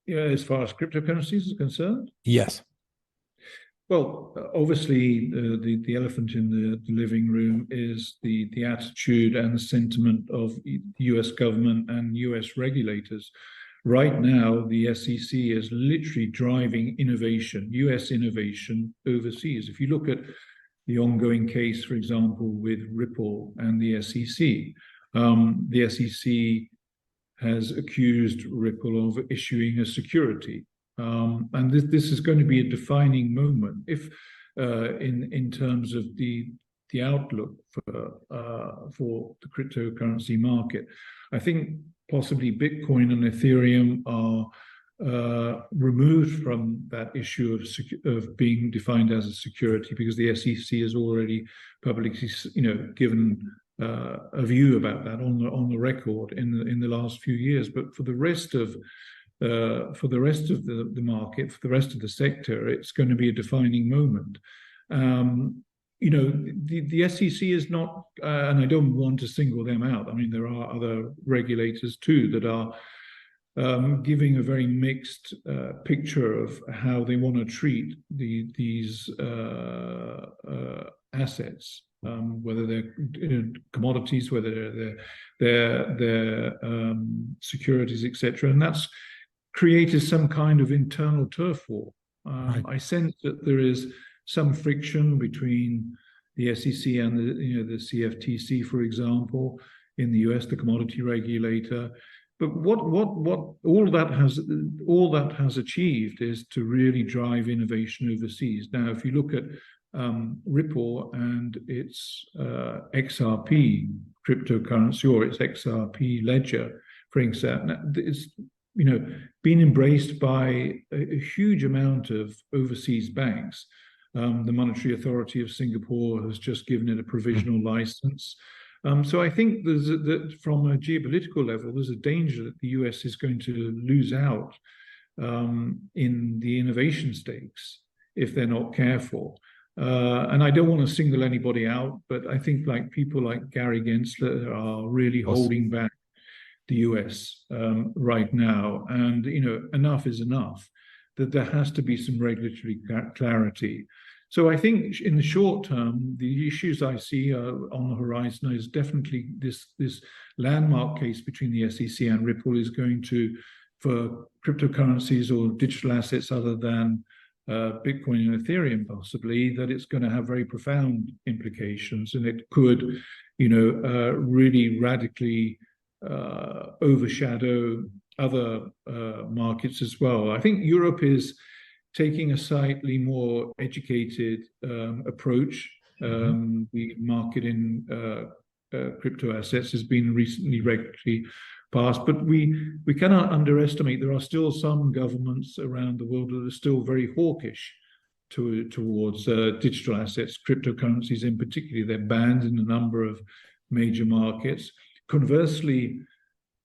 Yeah, as far as cryptocurrencies is concerned? Yes. Well, obviously, the elephant in the living room is the attitude and the sentiment of the U.S. government and U.S. regulators. Right now, the SEC is literally driving innovation, U.S. innovation overseas. If you look at the ongoing case, for example, with Ripple and the SEC, the SEC has accused Ripple of issuing a security. And this is going to be a defining moment if, in terms of the outlook for the cryptocurrency market. I think possibly Bitcoin and Ethereum are removed from that issue of being defined as a security, because the SEC has already publicly, given a view about that on the record in the last few years. But for the rest of the market, for the rest of the sector, it's going to be a defining moment. The SEC is not, and I don't want to single them out. I mean, there are other regulators too that are giving a very mixed picture of how they want to treat these assets, whether they're commodities, whether they're securities, etc. And that's created some kind of internal turf war. Right. I sense that there is some friction between the SEC and the CFTC, for example, in the US, the commodity regulator. But what all that has achieved is to really drive innovation overseas. Now, if you look at Ripple and its XRP cryptocurrency, or its XRP ledger, for example, it's been embraced by a huge amount of overseas banks. The Monetary Authority of Singapore has just given it a provisional license. So I think that from a geopolitical level, there's a danger that the US is going to lose out in the innovation stakes if they're not careful. And I don't want to single anybody out, but I think people like Gary Gensler are really holding back the US right now. And, enough is enough, that there has to be some regulatory clarity. So I think in the short term, the issues I see on the horizon is definitely this landmark case between the SEC and Ripple is going to, for cryptocurrencies or digital assets other than Bitcoin and Ethereum, possibly, that it's going to have very profound implications, and it could, really radically overshadow other markets as well. I think Europe is taking a slightly more educated approach. The market in crypto assets has been recently regularly passed, but we cannot underestimate there are still some governments around the world that are still very hawkish towards digital assets, cryptocurrencies in particular. They're banned in a number of major markets. Conversely,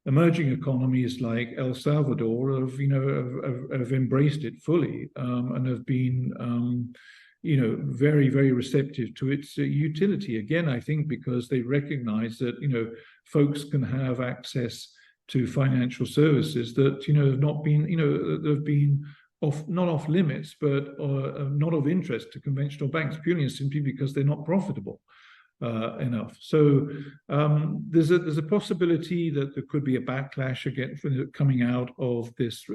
emerging economies like El Salvador have embraced it fully and have been very, very receptive to its utility. Again, I think because they recognize that folks can have access to financial services that have not been that have been not off limits, but not of interest to conventional banks, purely and simply because they're not profitable enough. So there's a possibility that there could be a backlash again coming out of this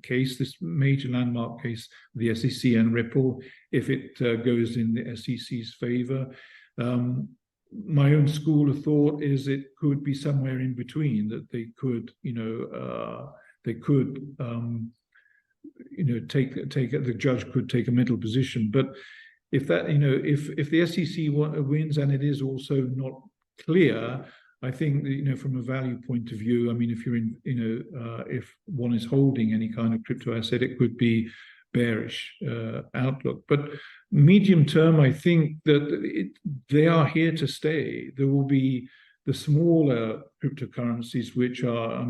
case, this major landmark case, the SEC and Ripple, if it goes in the SEC's favor. My own school of thought is it could be somewhere in between, that the judge could take a middle position, but if the SEC wins, and it is also not clear, I think that, from a value point of view, I mean, if you're if one is holding any kind of crypto asset, it could be bearish outlook. But medium term, I think that they are here to stay. There will be the smaller cryptocurrencies, which are,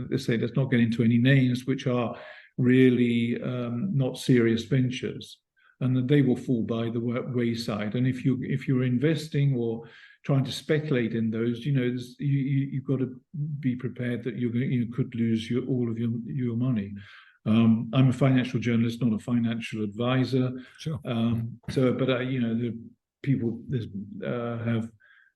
let's not get into any names, which are really not serious ventures, and that they will fall by the wayside. And if you're investing or trying to speculate in those, you've got to be prepared that you could lose all of your money. I'm a financial journalist, not a financial advisor. Sure. The people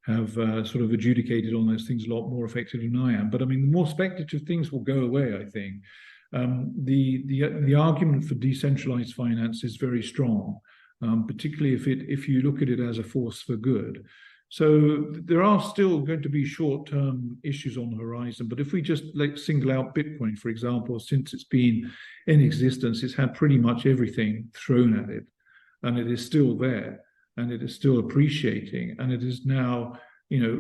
have sort of adjudicated on those things a lot more effectively than I am. But I mean, the more speculative things will go away, I think. The argument for decentralized finance is very strong, particularly if you look at it as a force for good. So there are still going to be short-term issues on the horizon. But if we just single out Bitcoin, for example, since it's been in existence, it's had pretty much everything thrown at it, and it is still there, and it is still appreciating, and it is now,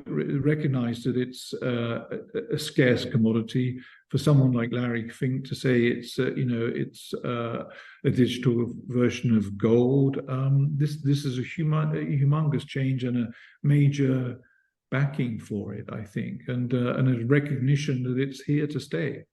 recognized that it's a scarce commodity. For someone like Larry Fink to say it's a digital version of gold, this is a humongous change and a major backing for it, I think, and a recognition that it's here to stay.